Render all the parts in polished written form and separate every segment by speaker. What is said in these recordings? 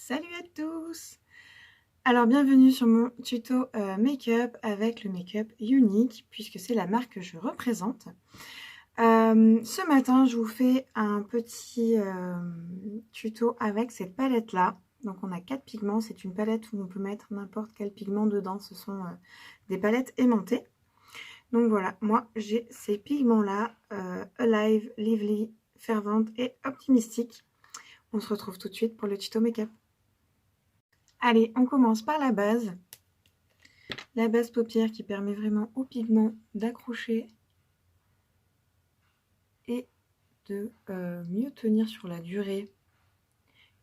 Speaker 1: Salut à tous! Alors bienvenue sur mon tuto make-up avec le make-up Unique puisque c'est la marque que je représente. Ce matin je vous fais un petit tuto avec cette palette là. Donc on a 4 pigments, c'est une palette où on peut mettre n'importe quel pigment dedans, ce sont des palettes aimantées. Donc voilà, moi j'ai ces pigments là, Alive, Lively, Fervente et Optimistique. On se retrouve tout de suite pour le tuto make-up. Allez, on commence par la base. La base paupière qui permet vraiment au pigment d'accrocher et de mieux tenir sur la durée.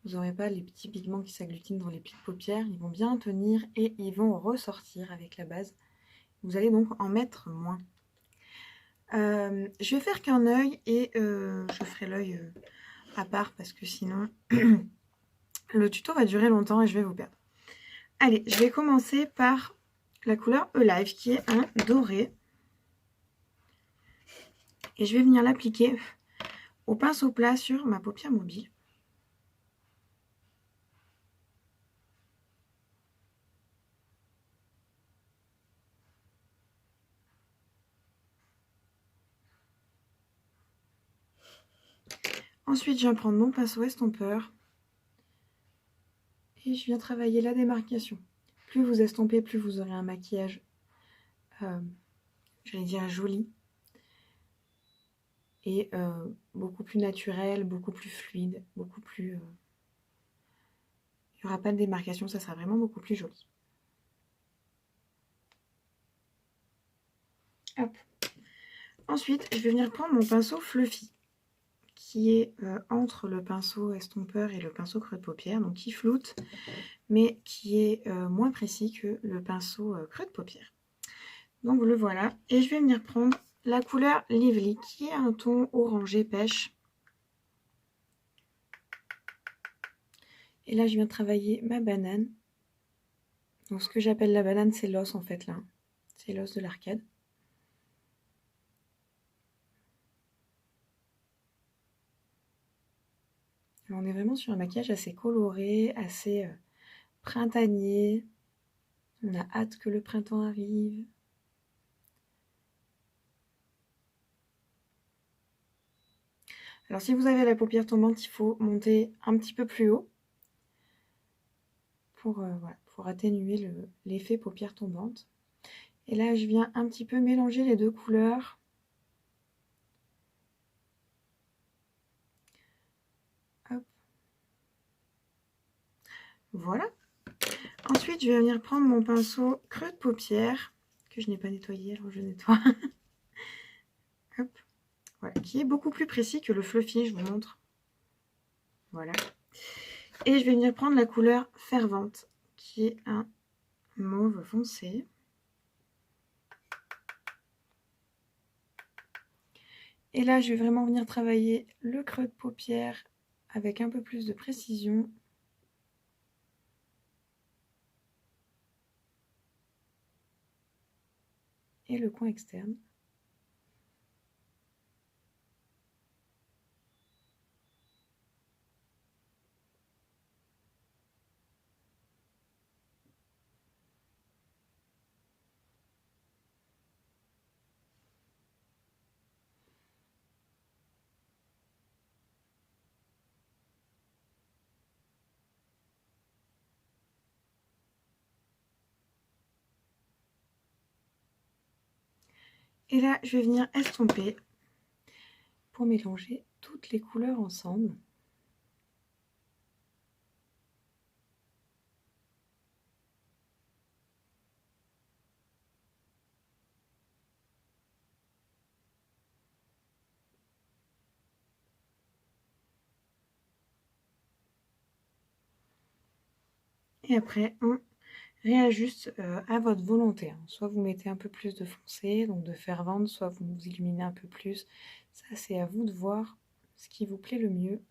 Speaker 1: Vous n'aurez pas les petits pigments qui s'agglutinent dans les plis de paupières. Ils vont bien tenir et ils vont ressortir avec la base. Vous allez donc en mettre moins. Je vais faire qu'un œil et je ferai l'œil à part parce que sinon le tuto va durer longtemps et je vais vous perdre. Allez, je vais commencer par la couleur Alive qui est un doré. Et je vais venir l'appliquer au pinceau plat sur ma paupière mobile. Ensuite, je viens prendre mon pinceau estompeur et je viens travailler la démarcation. Plus vous estompez, plus vous aurez un maquillage, j'allais dire joli, et beaucoup plus naturel, beaucoup plus fluide, beaucoup plus... il n'y aura pas de démarcation, ça sera vraiment beaucoup plus joli. Hop. Ensuite, je vais venir prendre mon pinceau Fluffy, qui est entre le pinceau estompeur et le pinceau creux de paupière, donc qui floute, mais qui est moins précis que le pinceau creux de paupière. Donc le voilà, et je vais venir prendre la couleur Lively, qui est un ton orangé pêche. Et là, je viens travailler ma banane. Donc ce que j'appelle la banane, c'est l'os en fait là. C'est l'os de l'arcade. On est vraiment sur un maquillage assez coloré, assez printanier. On a hâte que le printemps arrive. Alors si vous avez la paupière tombante, il faut monter un petit peu plus haut pour, voilà, pour atténuer l'effet paupière tombante. Et là, je viens un petit peu mélanger les deux couleurs. Hop. Voilà. Ensuite, je vais venir prendre mon pinceau creux de paupière, que je n'ai pas nettoyé, alors je nettoie. Hop. Voilà, qui est beaucoup plus précis que le Fluffy, je vous montre. Voilà. Et je vais venir prendre la couleur Fervente, qui est un mauve foncé. Et là, je vais vraiment venir travailler le creux de paupière avec un peu plus de précision. Et le coin externe. Et là, je vais venir estomper pour mélanger toutes les couleurs ensemble. Et après, on réajuste à votre volonté. Soit vous mettez un peu plus de foncé, donc de Fervente, soit vous illuminez un peu plus. Ça, c'est à vous de voir ce qui vous plaît le mieux.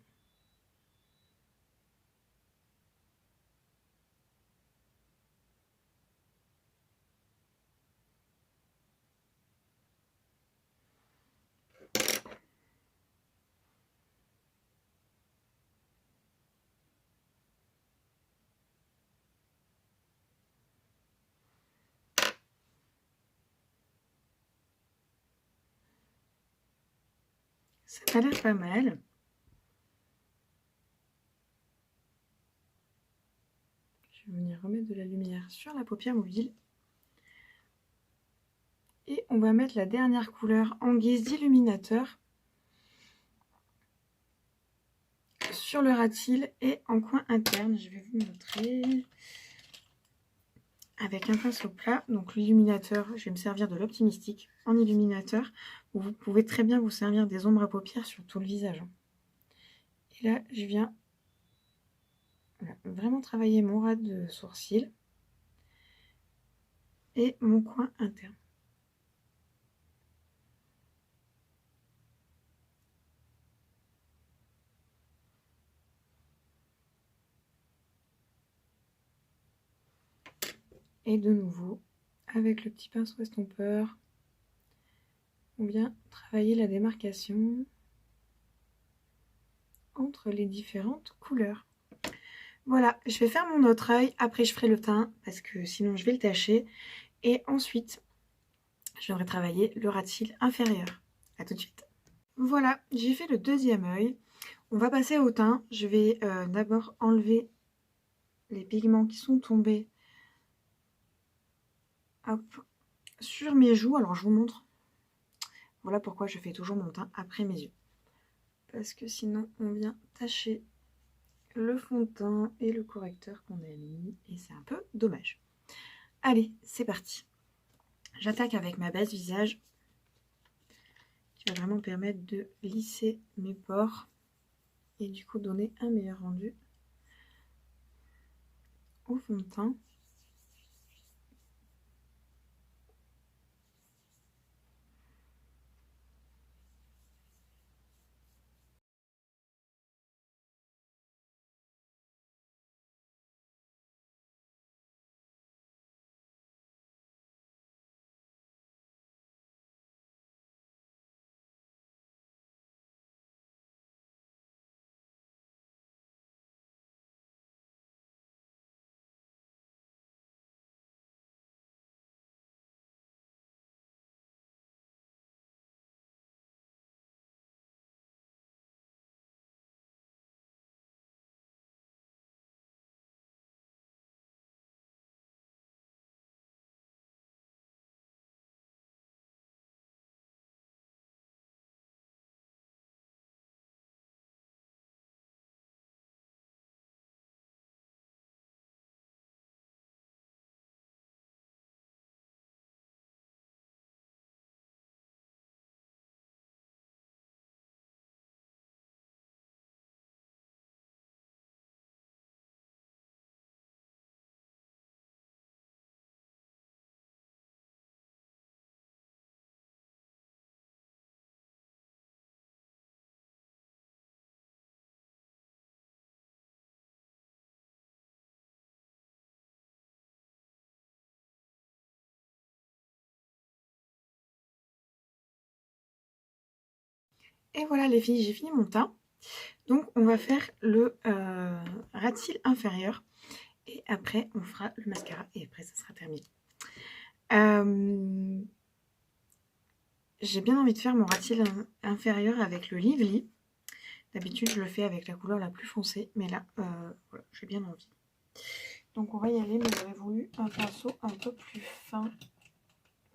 Speaker 1: Ça m'a l'air pas mal. Je vais venir remettre de la lumière sur la paupière mobile. Et on va mettre la dernière couleur en guise d'illuminateur sur le ras de cils et en coin interne. Je vais vous montrer avec un pinceau plat. Donc l'illuminateur, je vais me servir de l'Optimistic en illuminateur. Vous pouvez très bien vous servir des ombres à paupières sur tout le visage. Et là, je viens vraiment travailler mon ras de sourcil et mon coin interne. Et de nouveau, avec le petit pinceau estompeur, on vient travailler la démarcation entre les différentes couleurs. Voilà, je vais faire mon autre œil, après je ferai le teint, parce que sinon je vais le tacher. Et ensuite, je viendrai travailler le ras de cils inférieur. A tout de suite. Voilà, j'ai fait le deuxième œil. On va passer au teint. Je vais d'abord enlever les pigments qui sont tombés, hop, sur mes joues. Alors je vous montre. Voilà pourquoi je fais toujours mon teint après mes yeux. Parce que sinon on vient tacher le fond de teint et le correcteur qu'on a mis. Et c'est un peu dommage. Allez, c'est parti. J'attaque avec ma base visage qui va vraiment permettre de lisser mes pores et du coup donner un meilleur rendu au fond de teint. Et voilà les filles, j'ai fini mon teint. Donc on va faire le ras de cils inférieur. Et après on fera le mascara et après ça sera terminé. J'ai bien envie de faire mon ras de cils inférieur avec le Lively. D'habitude je le fais avec la couleur la plus foncée. Mais là, voilà, j'ai bien envie. Donc on va y aller, mais j'aurais voulu un pinceau un peu plus fin.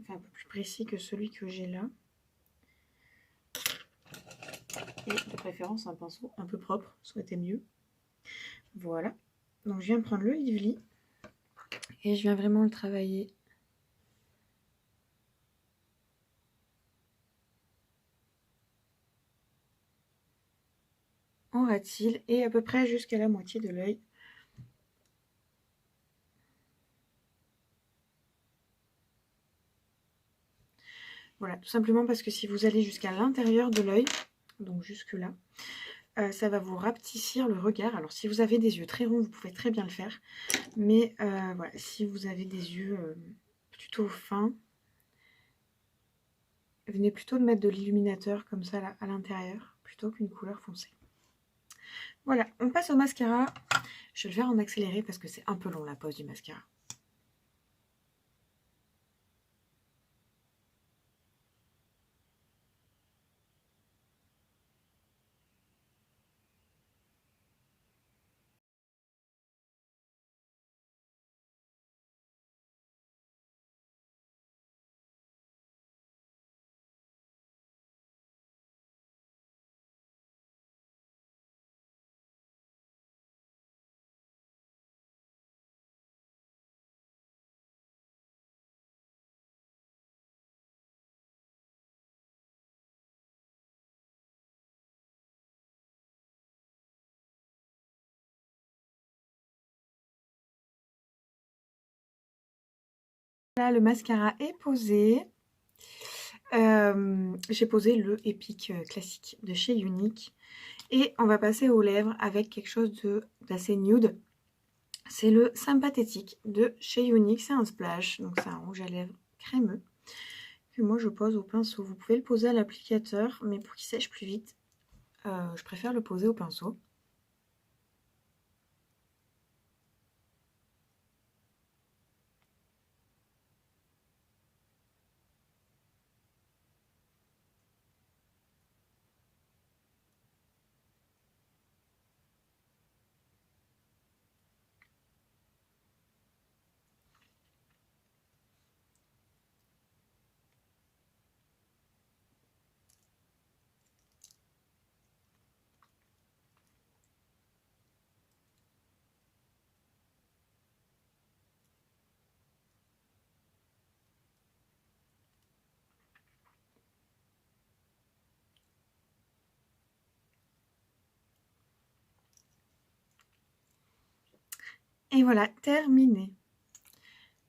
Speaker 1: Enfin un peu plus précis que celui que j'ai là. Et de préférence un pinceau un peu propre, ça aurait été mieux. Voilà, donc je viens prendre le Lively et je viens vraiment le travailler en ras de cils et à peu près jusqu'à la moitié de l'œil. Voilà, tout simplement parce que si vous allez jusqu'à l'intérieur de l'œil, donc jusque là, ça va vous rapetissir le regard. Alors si vous avez des yeux très ronds, vous pouvez très bien le faire. Mais voilà, si vous avez des yeux plutôt fins, venez plutôt de mettre de l'illuminateur comme ça là, à l'intérieur, plutôt qu'une couleur foncée. Voilà, on passe au mascara. Je vais le faire en accéléré parce que c'est un peu long la pose du mascara. Là, le mascara est posé. J'ai posé le Epic classique de chez Younique. Et on va passer aux lèvres avec quelque chose d'assez nude. C'est le Sympathétique de chez Younique. C'est un splash, donc c'est un rouge à lèvres crémeux que moi je pose au pinceau. Vous pouvez le poser à l'applicateur, mais pour qu'il sèche plus vite, je préfère le poser au pinceau. Et voilà, terminé.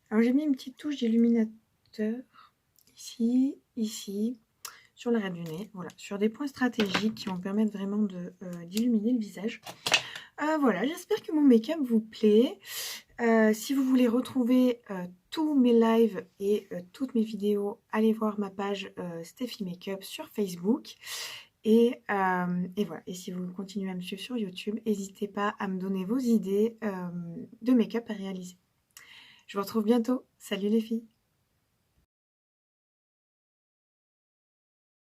Speaker 1: Alors j'ai mis une petite touche d'illuminateur ici, ici, sur l'arrêt du nez, voilà, sur des points stratégiques qui vont permettre vraiment d'illuminer le visage. Voilà, j'espère que mon make-up vous plaît. Si vous voulez retrouver tous mes lives et toutes mes vidéos, allez voir ma page Steffi Makeup sur Facebook. Et voilà, et si vous continuez à me suivre sur YouTube, n'hésitez pas à me donner vos idées de make-up à réaliser. Je vous retrouve bientôt. Salut les filles!